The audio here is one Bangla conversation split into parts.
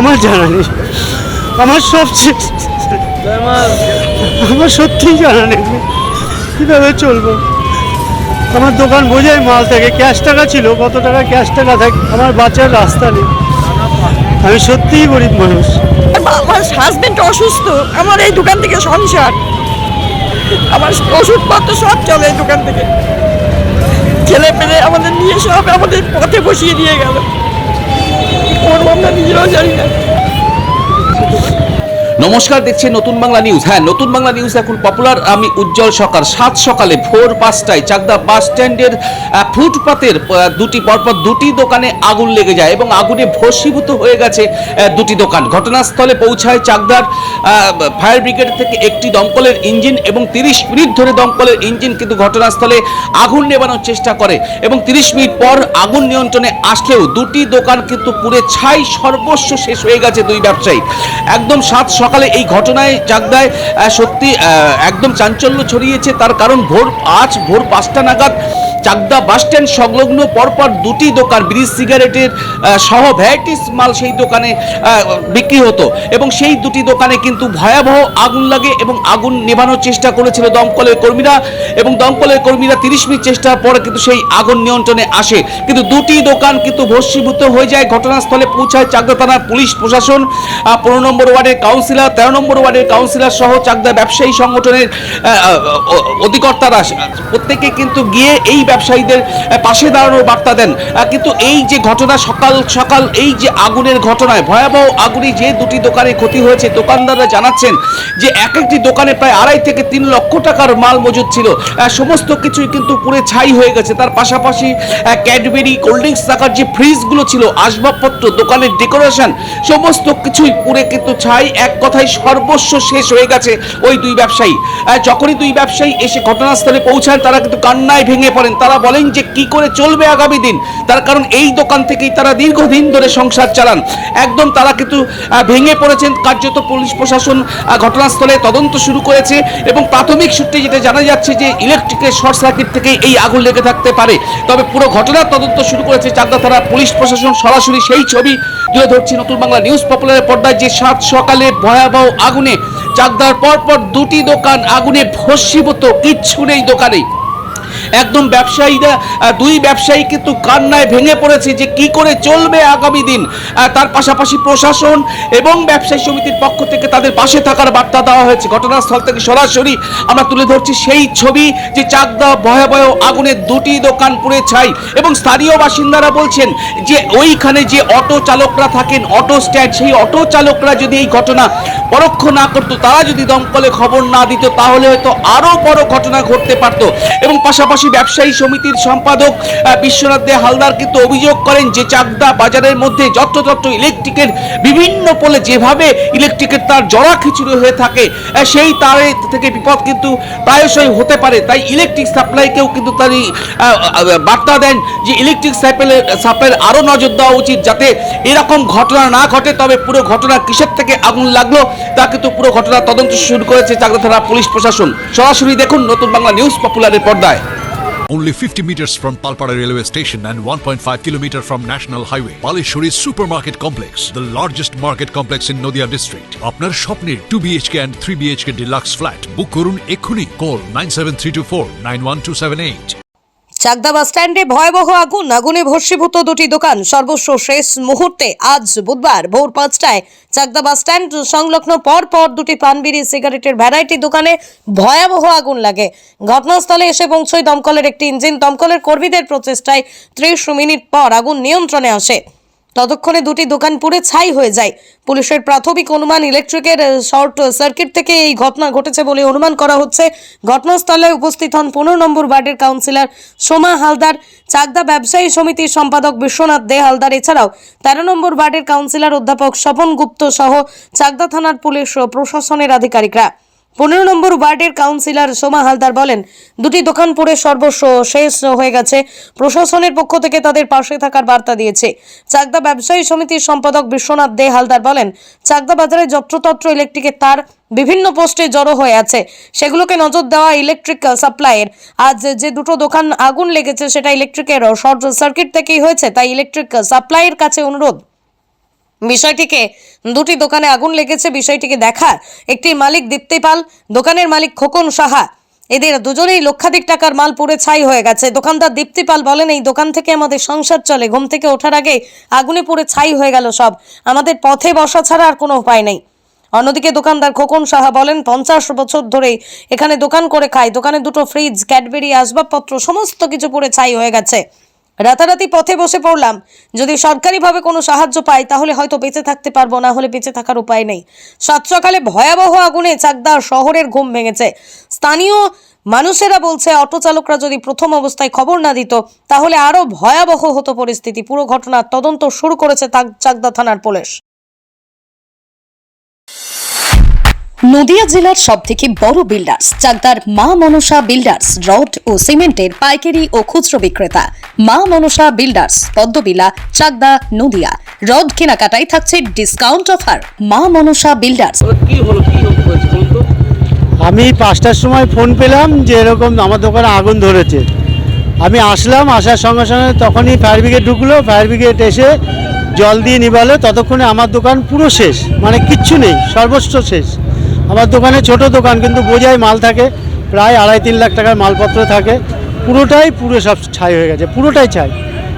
আমার জানা নেই, আমার সব আমার সত্যিই জানা নেই কীভাবে চলবো। আমার দোকান বোঝাই মাল থাকে, ক্যাশ টাকা ছিল, কত টাকা ক্যাশ টাকা থাকে, আমার বাঁচার রাস্তা নেই। আমি সত্যিই গরিব মানুষ। আমার হাজবেন্ড অসুস্থ, আমার এই দোকান থেকে সংসার, আমার ওষুধপত্র সব চলে এই দোকান থেকে। ছেলে পেলে আমাদের নিয়ে সব আমাদের পথে বসিয়ে দিয়ে গেল, করবো আমরা নিজেরাও জানি না। নমস্কার, দেখছেন নতুন বাংলা নিউজ। হ্যাঁ, নতুন বাংলা নিউজ এখন পপুলার। আমি উজ্জ্বল সরকার। সাত সকালে ভোর 5টায় চাকদা বাস স্ট্যান্ডের ফুটপাতের পরপর দুটি দোকানে আগুন লেগে যায় এবং আগুনে ভস্মীভূত হয়ে গেছে দুটি দোকান। ঘটনাস্থলে পৌঁছায় চাকদার ফায়ার ব্রিগেড থেকে একটি দমকলের ইঞ্জিন এবং 30 মিনিট ধরে দমকলের ইঞ্জিন কিন্তু ঘটনাস্থলে আগুন নেভানোর চেষ্টা করে এবং 30 মিনিট পর আগুন নিয়ন্ত্রণে আসলেও দুটি দোকান কিন্তু পুড়ে ছাই, সর্বস্ব শেষ হয়ে গেছে দুই ব্যবসায়ী। একদম সাত সকালে এই ঘটনায় চাকদায় সত্যি একদম চাঞ্চল্য ছড়িয়েছে। তার কারণ ভোর 5টা নাগাদ চাকদা বাস স্ট্যান্ড সংলগ্ন পরপর দুটি দোকান ব্রিজ সিগারেটের সহ ভ্যারাইটিস মাল সেই দোকানে বিক্রি হতো এবং সেই দুটি দোকানে কিন্তু ভয়াবহ আগুন লাগে এবং আগুন নেভানোর চেষ্টা করেছিল দমকলের কর্মীরা এবং দমকলের কর্মীরা 30 মিনিট চেষ্টার পর কিন্তু সেই আগুন নিয়ন্ত্রণে আসে, কিন্তু দুটি দোকান কিন্তু ভস্মীভূত হয়ে যায়। ঘটনাস্থলে পৌঁছায় চাকদা থানার পুলিশ প্রশাসন, 15 নম্বর ওয়ার্ডের কাউন্সিলর, 13 নম্বর ওয়ার্ডের কাউন্সিলর সহ চাকদা ব্যবসায়ী সংগঠনের অধিকর্তারা প্রত্যেকে কিন্তু গিয়ে এই ব্যবসায়ীদের পাশে দাঁড়ানোর বার্তা দেন। কিন্তু এই যে ঘটনা, সকাল সকাল এই যে আগুনের ঘটনায়, ভয়াবহ আগুনে যে দুটি দোকানে ক্ষতি হয়েছে, দোকানদাররা জানাচ্ছেন যে একটি দোকানে প্রায় 2.5 থেকে 3 লক্ষ টাকার মাল মজুদ ছিল, সমস্ত কিছুই কিন্তু পুরো ছাই হয়ে গেছে। তার পাশাপাশি ক্যাডবেরি, কোল্ড ড্রিঙ্কস রাখার যে ফ্রিজগুলো ছিল, আসবাবপত্র, দোকানের ডেকোরেশন, সমস্ত কিছুই পুরো কিন্তু ছাই, এক কথায় সর্বস্ব শেষ হয়ে গেছে ওই দুই ব্যবসায়ী। যখনই দুই ব্যবসায়ী এসে ঘটনাস্থলে পৌঁছান তারা কিন্তু কান্নায় ভেঙে পড়েন। তারা বলেন যে কি করে চলবে আগামী দিন, তার কারণ এই দোকান থেকেই তারা দীর্ঘদিন ধরে সংসার চালান। একদম তারা কিন্তু ভেঙে পড়েছেন। কার্যত পুলিশ প্রশাসন ঘটনাস্থলে তদন্ত শুরু করেছে এবং প্রাথমিক সূত্রে যেটা জানা যাচ্ছে যে ইলেকট্রিকের শর্ট সার্কিট থেকে এই আগুন লেগে থাকতে পারে। তবে পুরো ঘটনার তদন্ত শুরু করেছে চাকদা থানা পুলিশ প্রশাসন। সরাসরি সেই ছবি তুলে ধরছি নতুন বাংলা নিউজ পপুলারের পর্দায়, যে সাত সকালে ভয়াবহ আগুনে চাকদার পরপর দুটি দোকান আগুনে ভস্মীভূত, কিচ্ছু নেই দোকানে। একদম ব্যবসায়ীরা, দুই ব্যবসায়ী কিন্তু কান্নায় ভেঙে পড়েছে যে কি করে চলবে আগামী দিন। তার পাশাপাশি প্রশাসন এবং ব্যবসায়ী সমিতির পক্ষ থেকে তাদের পাশে থাকার বার্তা দেওয়া হয়েছে। ঘটনাস্থল থেকে সরাসরি আমরা তুলে ধরছি সেই ছবি, যে চাকদা ভয়াবহ আগুনে দুটি দোকান পুড়ে ছাই এবং স্থানীয় বাসিন্দারা বলছেন যে ওইখানে যে অটো চালকরা থাকেন, অটো স্ট্যান্ড, সেই অটো চালকরা যদি এই ঘটনা পরোক্ষ না করতো, তারা যদি দমকলে খবর না দিত, তাহলে হয়তো আরো বড় ঘটনা ঘটতে পারত। এবং পাশাপাশি ব্যবসায়ী সমিতির সম্পাদক বিশ্বনাথ দে হালদার কিন্তু অভিযোগ করেন যে চাকদা বাজারের মধ্যে যত্রতত্র ইলেকট্রিকের বিভিন্ন পোলে যেভাবে ইলেকট্রিকের তার জড়া খিচুড়ি হয়ে থাকে, সেই তারে থেকে বিপদ কিন্তু প্রায়শই হতে পারে। তাই ইলেকট্রিক সাপ্লাইকেও কিন্তু তার বার্তা দেন যে ইলেকট্রিক সাপ্লাইয়ের আরও নজর দেওয়া উচিত যাতে এরকম ঘটনা না ঘটে। তবে পুরো ঘটনা কিসের থেকে আগুন লাগলো তা কিন্তু পুরো ঘটনা তদন্ত শুরু করেছে চাকদা থানা পুলিশ প্রশাসন। সরাসরি দেখুন নতুন বাংলা নিউজ পপুলারের পর্দায়। Only 50 meters from Palpara railway station and 1.5 kilometer from National Highway, Palishuri Supermarket Complex, the largest market complex in Nadia district. আপনার স্বপ্নের 2 BHK and 3 BHK deluxe flat বুক করুন এক্ষুনি। Call 97324 91278. চাকদা বাস স্ট্যান্ডে ভয়াবহ আগুন, আগুনে ভস্মীভূত দুটি দোকান, সর্বস্ব শেষ মুহূর্তে। আজ বুধবার ভোর 5টায় চাকদা বাস স্ট্যান্ড সংলগ্ন পর দুটি পানবিড়ি সিগারেটের ভ্যারাইটি দোকানে ভয়াবহ আগুন লাগে। ঘটনাস্থলে এসে পৌঁছয় দমকলের একটি ইঞ্জিন। দমকলের কর্মীদের প্রচেষ্টায় 30 মিনিট পর আগুন নিয়ন্ত্রণে আসে। ততক্ষণে দুটি দোকান পুড়ে ছাই হয়ে যায়। পুলিশের প্রাথমিক অনুমান ইলেকট্রিকের শর্ট সার্কিট থেকে এই ঘটনা ঘটেছে বলে অনুমান করা হচ্ছে। ঘটনাস্থলে উপস্থিত হন 15 নম্বর ওয়ার্ডের কাউন্সিলর সোমা হালদার, চাকদা ব্যবসায়ী সমিতির সম্পাদক বিশ্বনাথ দে হালদার, এছাড়াও 13 নম্বর ওয়ার্ডের কাউন্সিলর অধ্যাপক স্বপন গুপ্ত সহ চাকদা থানার পুলিশ ও প্রশাসনের আধিকারিকরা। 15 নম্বর ওয়ার্ডের কাউন্সিলর সোমা হালদার বলেন, দুটি দোকান পুড়ে সর্বস্ব শেষ হয়ে গেছে। প্রশাসনের পক্ষ থেকে তাদের পাশে থাকার বার্তা দিয়েছে। চাকদা ব্যবসায়ী সমিতির সম্পাদক বিশ্বনাথ দে হালদার বলেন, চাকদা বাজারে যত্রতত্র ইলেকট্রিকের তার বিভিন্ন পোস্টে জড়ো হয়ে আছে, সেগুলোকে নজর দেওয়া ইলেকট্রিক সাপ্লাইয়ের। আজ যে দুটো দোকান আগুন লেগেছে সেটা ইলেকট্রিকের শর্ট সার্কিট থেকেই হয়েছে, তাই ইলেকট্রিক সাপ্লাইয়ের কাছে অনুরোধ। বিষয়টিকে দুটি দোকানে আগুন লেগেছে বিষয়টিকে দেখার একটি মালিক দীপ্তি পাল, দোকানের মালিক খোকন সাহা, এদের দুজনেই লক্ষাধিক টাকার মাল পুড়ে ছাই হয়ে গেছে। দোকানদার দীপ্তি পাল বলেন, এই দোকান থেকে আমাদের সংসার চলে, ঘুম থেকে ওঠার আগে আগুনে পুড়ে ছাই হয়ে গেল সব, আমাদের পথে বসা ছাড়া আর কোনো উপায় নেই। অন্যদিকে দোকানদার খোকন সাহা বলেন, 50 বছর ধরে এখানে দোকান করে খায়, দোকানে দুটো ফ্রিজ, ক্যাডবেরি, আসবাবপত্র সমস্ত কিছু পুড়ে ছাই হয়ে গেছে। রাতারাতি পথে বসে পড়লাম, যদি সরকারিভাবে কোনো সাহায্য পাই তাহলে হয়তো বেঁচে থাকতে পারবো, না হলে বেঁচে থাকার উপায় নেই। সাত সকালে ভয়াবহ আগুনে চাকদা শহরের ঘুম ভেঙেছে। স্থানীয় মানুষেরা বলছে, অটো চালকরা যদি প্রথম অবস্থায় খবর না দিত তাহলে আরো ভয়াবহ হতো পরিস্থিতি। পুরো ঘটনার তদন্ত শুরু করেছে চাকদা থানার পুলিশ। নদিয়া জেলার সবথেকে বড় বিল্ডার্স চাকদার মা মনসা বিল্ডার্স, রড ও সিমেন্টের পাইকারি ও খুচরো বিক্রেতা। মা মনসা বিল্ডার্স, পদ্মবিলা, চাকদা, নদিয়া। রড কেনাকাটায় থাকছে ডিসকাউন্ট অফার। মা মনসা বিল্ডার্স। কি হয়েছে বলুন তো? আমি 5টার সময় ফোন পেলাম যে এরকম আমার দোকানে আগুন ধরেছে। আমি আসলাম, আসার সঙ্গে সঙ্গে তখনই ফায়ার ব্রিগেড ঢুকলো, ফায়ার ব্রিগেড এসে জল দিয়ে নিভালো। ততক্ষণে আমার দোকান পুরো শেষ, মানে কিচ্ছু নেই, সর্বস্ব শেষ। আমার দোকানে ছোট দোকান, কিন্তু বোঝাই মাল থাকে, প্রায় 2.5-3 লাখ টাকার মালপত্র থাকে, পুরোটাই পুরো সব ছাই হয়ে গেছে, পুরোটাই ছাই,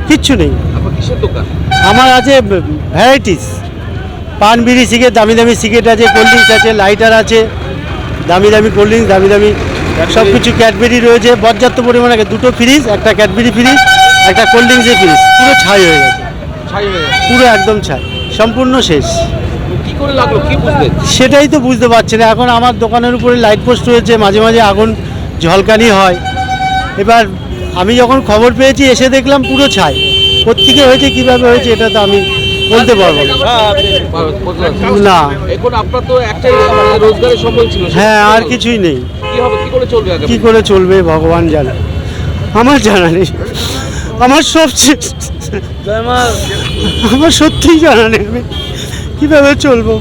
কিচ্ছু নেই। আপনার কিসের দোকান? আমার আছে ভ্যারাইটিস, পান, বিড়ি, সিগারেট, দামি দামি সিগারেট আছে, কোল্ড ড্রিঙ্কস আছে, লাইটার আছে, দামি দামি কোল্ড ড্রিঙ্কস, দামি দামি সব কিছু, ক্যাডবেরি রয়েছে পর্যাপ্ত পরিমাণে, 2টো ফ্রিজ, একটা ক্যাডবেরি ফ্রিজ, একটা কোল্ড ড্রিঙ্কসের ফ্রিজ, পুরো ছাই হয়ে গেছে, ছাই হয়ে গেছে, পুরো একদম ছাই, সম্পূর্ণ শেষ। কি করে লাগলো, কি বুঝলেন? সেটাই তো বুঝতে পারছি না। এখন আমার দোকানের উপরে লাইট পোস্ট রয়েছে, মাঝে মাঝে আগুন ঝলকানি হয়। এবার আমি যখন খবর পেয়েছি এসে দেখলাম পুরো ছাই। কোত্থেকে হয়েছে, কিভাবে হয়েছে, এটা তো আমি বলতে পারবো না। এখন আপনার তো একটাই রোজগারের সম্বল ছিল। হ্যাঁ, আর কিছুই নেই। কি হবে, কি করে চলবে? কি করে চলবে ভগবান জানে, আমার জানা নেই, আমার সব শেষ, আমার সত্যিই জানা নেই আমি কীভাবে চলবো।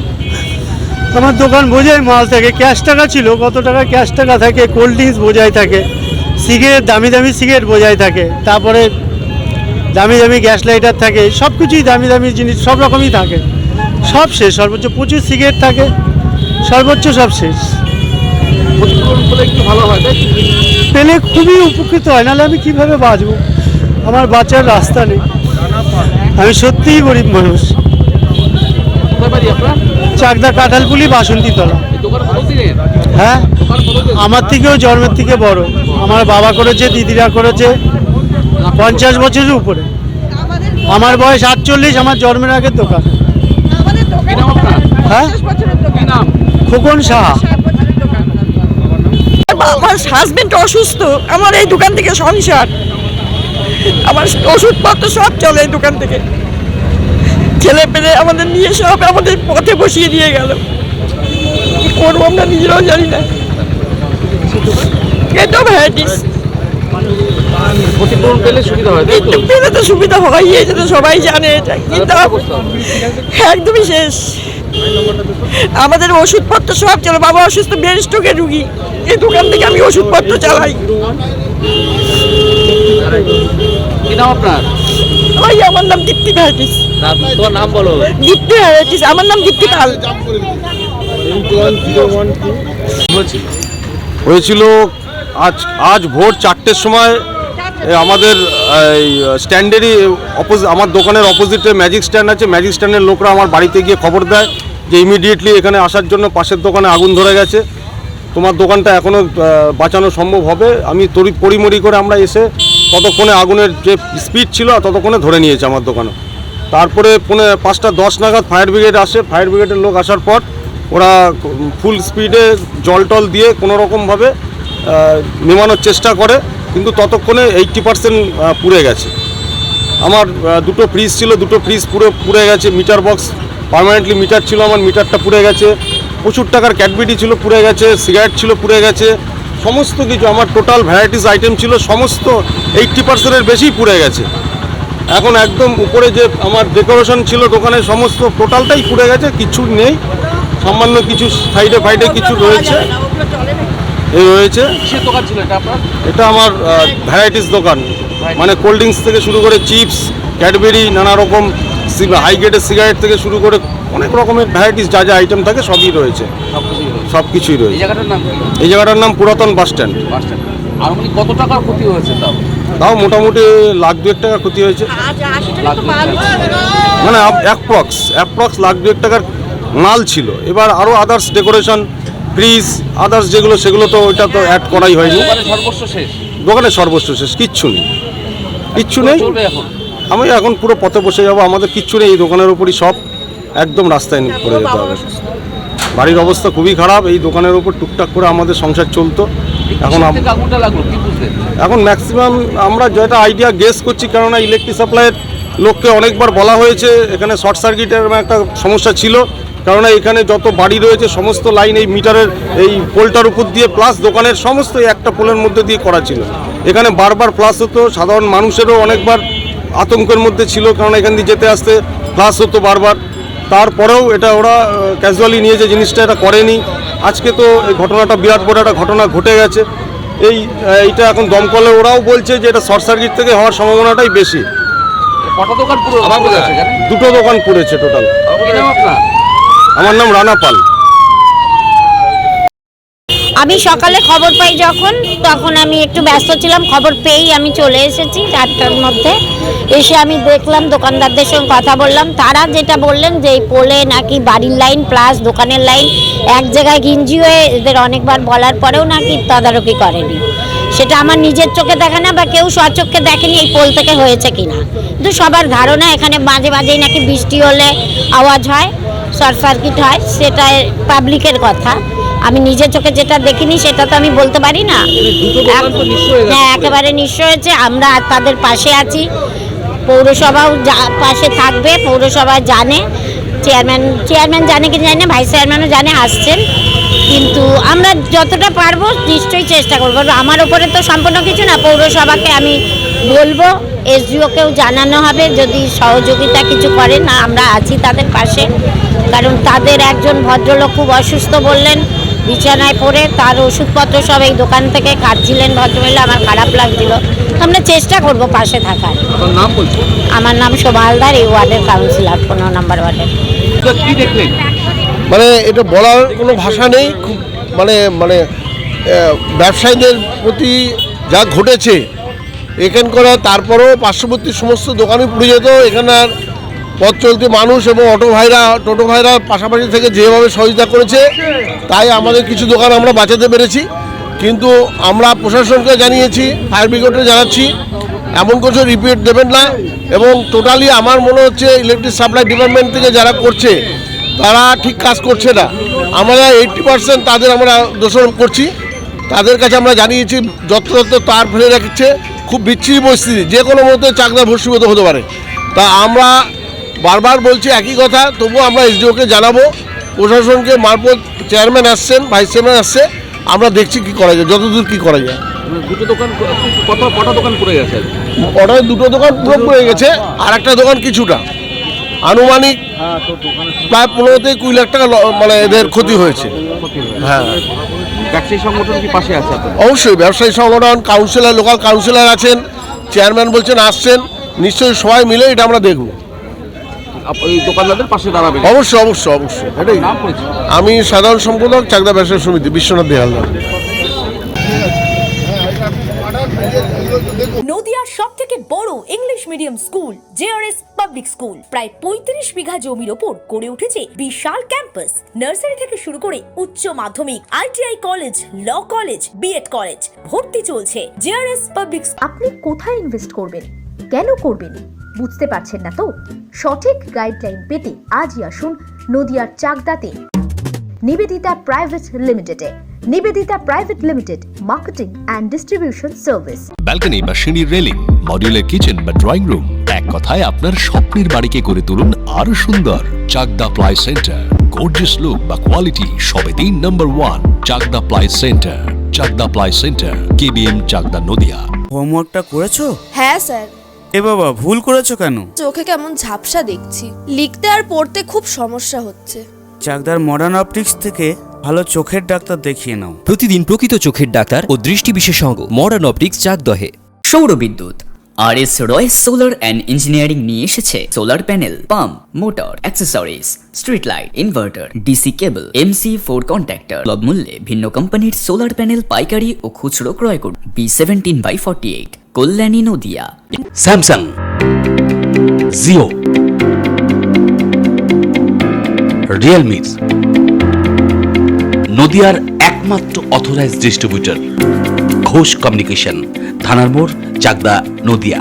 আমার দোকান বোঝাই মাল থাকে, ক্যাশ টাকা ছিল, কত টাকা ক্যাশ টাকা থাকে, কোল্ড ড্রিঙ্কস বোঝাই থাকে, সিগারেট, দামি দামি সিগারেট বোঝাই থাকে, তারপরে দামি দামি গ্যাস লাইটার থাকে, সব কিছুই দামি দামি জিনিস সব রকমই থাকে, সব শেষ। সর্বোচ্চ প্রচুর সিগারেট থাকে, সর্বোচ্চ সব শেষ। একটু ভালো হয়, তাই পেলে খুবই উপকৃত হয়, নাহলে আমি কীভাবে বাঁচবো, আমার বাঁচার রাস্তা নেই, আমি সত্যিই গরিব মানুষ। চাকদা কাঁঠালপুলি, বাসন্তীতলা। হ্যাঁ, আমার থেকেও জন্মের থেকে বড়, আমার বাবা করেছে, দিদিরা করেছে, 50 বছরের উপরে। আমার বয়স 48, আমার জন্মের আগের দোকান। হ্যাঁ, খোকন সাহা। আমার হাজবেন্ড অসুস্থ, আমার এই দোকান থেকে সংসার, আমার ওষুধপত্র সব চলে এই দোকান থেকে। ছেলে পেলে আমাদের নিয়ে সব আমাদের পথে বসিয়ে দিয়ে গেল, কি করবো আমরা নিজেরাও জানি না। এটা ভ্যারাইটিস, ক্ষতিপূরণ পেলে সুবিধা হয়, তাই তো? পেলে তো সুবিধা হয়, এটা তো সবাই জানে এটা, কিন্তু একদমই শেষ। আমাদের ওষুধপত্র সব চলে, বাবা অসুস্থ, ব্রেন স্ট্রোকের রুগী, এই দোকান থেকে আমি ওষুধপত্র চালাই। কি নাম আপনার? ওই আমার নাম দীপ্তি ভ্যারাইটিস। তোমার নাম বলো। দীপ্তি ভ্যারাইটিস, আমার নাম দীপ্তি পাল। হয়েছিল আজ ভোর 4টের সময় আমাদের স্ট্যান্ডেরই আমার দোকানের অপোজিটে ম্যাজিক স্ট্যান্ড আছে, ম্যাজিক স্ট্যান্ডের লোকরা আমার বাড়িতে গিয়ে খবর দেয় যে ইমিডিয়েটলি এখানে আসার জন্য, পাশের দোকানে আগুন ধরে গেছে, তোমার দোকানটা এখনও বাঁচানো সম্ভব হবে। আমি পরিমরি করে আমরা এসে ততক্ষণে আগুনের যে স্পিড ছিল ততক্ষণে ধরে নিয়েছে আমার দোকানে। তারপরে 5:10 নাগাদ ফায়ার ব্রিগেড আসে, ফায়ার ব্রিগেডের লোক আসার পর ওরা ফুল স্পিডে জল টল দিয়ে কোনো রকমভাবে নেমানোর চেষ্টা করে, কিন্তু ততক্ষণে 80% পুড়ে গেছে। আমার 2টো ফ্রিজ ছিল, 2টো ফ্রিজ পুড়ে গেছে, মিটার বক্স পার্মানেন্টলি মিটার ছিল, আমার মিটারটা পুড়ে গেছে, প্রচুর টাকার ক্যাডবেরি ছিল পুড়ে গেছে, সিগারেট ছিল পুড়ে গেছে, সমস্ত কিছু আমার টোটাল ভ্যারাইটিস আইটেম ছিল, সমস্ত 80%-এর বেশি পুড়ে গেছে। এখন একদম উপরে যে আমার ডেকোরেশন ছিল দোকানে সমস্ত টোটালটাই পুড়ে গেছে, কিছু নেই, সামান্য কিছু সাইডে ফাইডে কিছু রয়েছে, এই রয়েছে। কিসের দোকান ছিল এটা আপনার? এটা আমার ভ্যারাইটিস দোকান, মানে কোল্ড ড্রিঙ্কস থেকে শুরু করে চিপস, ক্যাডবেরি, নানা রকম হাই গ্রেডের সিগারেট থেকে শুরু করে অনেক রকমের ভ্যারাইটিস যা যা আইটেম থাকে সবই রয়েছে, সব কিছুই এই রয়েছে। জায়গাটার নাম কি? এই জায়গাটার নাম পুরাতন বাস স্ট্যান্ড। আনুমানিক কত টাকার ক্ষতি হয়েছে তাও? তাও মোটামুটি লাখ 2 টাকার ক্ষতি হয়েছে, মানে অ্যাপ্রক্স লাখ 2 টাকার মাল ছিল। এবার আরও আদার্স ডেকোরেশন, ফ্রিজ, আদার্স যেগুলো সেগুলো তো ওইটা তো অ্যাড করাই হয়নি। দোকানের সর্বস্ব শেষ। দোকানের সর্বস্ব শেষ, কিচ্ছু নেই, কিচ্ছু নেই। চলবে এখন? আমি এখন পুরো পথে বসে যাবো, আমাদের কিচ্ছু নেই, এই দোকানের উপরই সব, একদম রাস্তায় করে যেতে হবে। বাড়ির অবস্থা খুবই খারাপ, এই দোকানের উপর টুকটাক করে আমাদের সংসার চলতো। এখন কিসের থেকে আগুনটা লাগলো কি বুঝলেন? এখন ম্যাক্সিমাম আমরা যেটা আইডিয়া গেস করছি, কেননা ইলেকট্রিক সাপ্লাইয়ের লোককে অনেকবার বলা হয়েছে এখানে শর্ট সার্কিটের একটা সমস্যা ছিল, কেননা এখানে যত বাড়ি রয়েছে সমস্ত লাইন এই মিটারের এই পোলটার উপর দিয়ে প্লাস দোকানের সমস্ত এই একটা পোলের মধ্যে দিয়ে করা ছিল। এখানে বারবার ফ্লাশ হতো, সাধারণ মানুষেরও অনেকবার আতঙ্কের মধ্যে ছিল, কারণ এখান দিয়ে যেতে আসতে ফ্লাশ হতো বারবার। তারপরেও এটা ওরা ক্যাজুয়ালি নিয়ে যে জিনিসটা এটা করেনি। আজকে তো এই ঘটনাটা বিরাট বড় একটা ঘটনা ঘটে গেছে। এইটা এখন দমকলে ওরাও বলছে যে এটা শর্ট সার্কিট থেকে হওয়ার সম্ভাবনাটাই বেশি। কটা দোকান পুরো পুড়ে গেছে এখানে? 2টো দোকান পুড়েছে টোটাল। কি নাম আপনার? আমার নাম রানা পাল। আমি সকালে খবর পাই যখন, তখন আমি একটু ব্যস্ত ছিলাম, খবর পেয়েই আমি চলে এসেছি 4টার মধ্যে। এসে আমি দেখলাম, দোকানদারদের সঙ্গে কথা বললাম, তারা যেটা বললেন যে এই পোলে নাকি বাড়ির লাইন প্লাস দোকানের লাইন এক জায়গায় ঘিঞ্জি হয়ে, এদের অনেকবার বলার পরেও নাকি তদারকি করেনি। সেটা আমার নিজের চোখে দেখা না বা কেউ স্বচক্ষে দেখেনি এই পোল থেকে হয়েছে কিনা, কিন্তু সবার ধারণা এখানে মাঝে মাঝেই নাকি বৃষ্টি হলে আওয়াজ হয়, শর্ট সার্কিট হয়, সেটা পাবলিকের কথা। আমি নিজের চোখে যেটা দেখিনি সেটা তো আমি বলতে পারি না। হ্যাঁ, একেবারে নিশ্চয় হয়েছে। আমরা তাদের পাশে আছি, পৌরসভাও পাশে থাকবে, পৌরসভা জানে, চেয়ারম্যান জানে কি জানি না, ভাইস চেয়ারম্যানও জানে, আসছেন। কিন্তু আমরা যতটা পারবো নিশ্চয়ই চেষ্টা করবো। আমার ওপরে তো সম্পূর্ণ কিছু না, পৌরসভাকে আমি বলবো, এসডিওকেও জানানো হবে যদি সহযোগিতা কিছু করে। না, আমরা আছি তাদের পাশে, কারণ তাদের একজন ভদ্রলোক খুব অসুস্থ বললেন, বিছানায় পড়ে, তার ওষুধপত্র সব এই দোকান থেকে খাচ্ছিলেন ভদ্রমহিলা। আমার খারাপ লাগছিল, আমরা চেষ্টা করব পাশে থাকার। আপনার নাম বলছেন? আমার নাম শোভা হালদার, এই ওয়ার্ডের কাউন্সিলর, 15 নম্বর ওয়ার্ডের। কি দেখলেন? মানে এটা বলার কোনো ভাষা নেই। খুব মানে ব্যবসায়ীদের প্রতি যা ঘটেছে এখানকার, তারপরেও পার্শ্ববর্তী সমস্ত দোকানই পুড়ে যেত। এখানকার পথ চলতি মানুষ এবং টোটো ভাইরা পাশাপাশি থেকে যেভাবে সহযোগিতা করেছে, তাই আমাদের কিছু দোকান আমরা বাঁচাতে পেরেছি। কিন্তু আমরা প্রশাসনকে জানিয়েছি, ফায়ার ব্রিগেডকে জানাচ্ছি, এমন কিছু রিপিট দেবেন না। এবং টোটালি আমার মনে হচ্ছে ইলেকট্রিক সাপ্লাই ডিপার্টমেন্ট থেকে যারা করছে তারা ঠিক কাজ করছে না। আমরা 80% তাদের আমরা দোষারোপ করছি। তাদের কাছে আমরা জানিয়েছি যত্র তার ফেলে রাখছে, খুব বিচ্ছিরি পরিস্থিতি, যে কোনো মধ্যে চাকদা ভস্মীভূত হতে পারে। তা আমরা বারবার বলছি একই কথা, তবুও আমরা এসডিওকে জানাবো, প্রশাসনকে মারফত চেয়ারম্যান আসছেন, ভাইস চেয়ারম্যান আসছে, আমরা দেখছি কি করা যায়, যতদূর কি করা যায়। দুটো দোকান, কটা দোকান পুড়ে গেছে? ওটা 2টো দোকান পুরো পড়ে গেছে, আর একটা দোকান কিছুটা, আনুমানিক প্রায় 15 থেকে 20 লাখ টাকা মানে এদের ক্ষতি হয়েছে। হ্যাঁ, ব্যবসায়ী সংগঠন কি পাশে আছে? অবশ্যই ব্যবসায়ী সংগঠন, কাউন্সিলর, লোকাল কাউন্সিলর আছেন, চেয়ারম্যান বলছেন আসছেন, নিশ্চয়ই সবাই মিলে এটা আমরা দেখব। এই দোকানদারদের পাশে দাঁড়াবে? অবশ্যই, এটাই। নাম পরিচয়? আমি সাধারণ সম্পাদক, চাকদা ব্যবসায়ী সমিতি, বিশ্বনাথ দেহালদার। নদিয়ার সবথেকে বড় English medium school JRS public school, প্রায় 35 বিঘা জমির ওপর গড়ে উঠেছে বিশাল ক্যাম্পাস। নার্সারি থেকে শুরু করে উচ্চ মাধ্যমিক, ITI college, law college, BEd college, ভর্তি চলছে জেআরএস পাবলিক। আপনি কোথায় ইনভেস্ট করবেন, কেন করবেন, বুঝতে পারছেন না তো? সঠিক গাইডলাইন পেতে আজই আসুন নদিয়ার চাকদাতে নিবেদিতা প্রাইভেট লিমিটেডে। Nivedita private limited, marketing and distribution service. Balcony বা সিঁড়ির রেলিং, মডিউলার কিচেন বা ড্রয়িং রুম, এক কথায় আপনার স্বপ্নের বাড়িকে করে তুলুন আরো সুন্দর। Chakdah ply centre, gorgeous look বা কোয়ালিটি সবে 3 number 1 Chakdah ply centre. Chakdah ply centre, KBM, Chakdah, Nadia. হোমওয়ার্কটা করেছো? হ্যাঁ স্যার। এ বাবা, ভুল করেছো কেন? চোখে কেমন ঝাপসা দেখছি, লিখতে আর পড়তে খুব সমস্যা হচ্ছে। চাকদার মডার্ন অপটিক্স থেকে ভালো চোখের ডাক্তার দেখিয়ে নাও। প্রতিদিন প্রকৃত চোখের ডাক্তার ও দৃষ্টি বিশেষজ্ঞ মডার্ন অপটিক্স চাকদহে। সৌর বিদ্যুৎ R S Royce solar and engineering নিয়ে এসেছে solar panel, pump, motor, accessories, street light, inverter, DC cable, MC4 contactor. সুলভ মূল্যে ভিন্ন কোম্পানির সোলার প্যানেল পাইকারি ও খুচরো ক্রয় করুন। B17/48, কল্যাণী, নদিয়া। স্যামসাং, জিও, রিয়েলমির নদিয়ার একমাত্র অথরাইজড ডিস্ট্রিবিউটর ঘোষ কমিউনিকেশন, থানার মোড়, চাকদা, নদিয়া।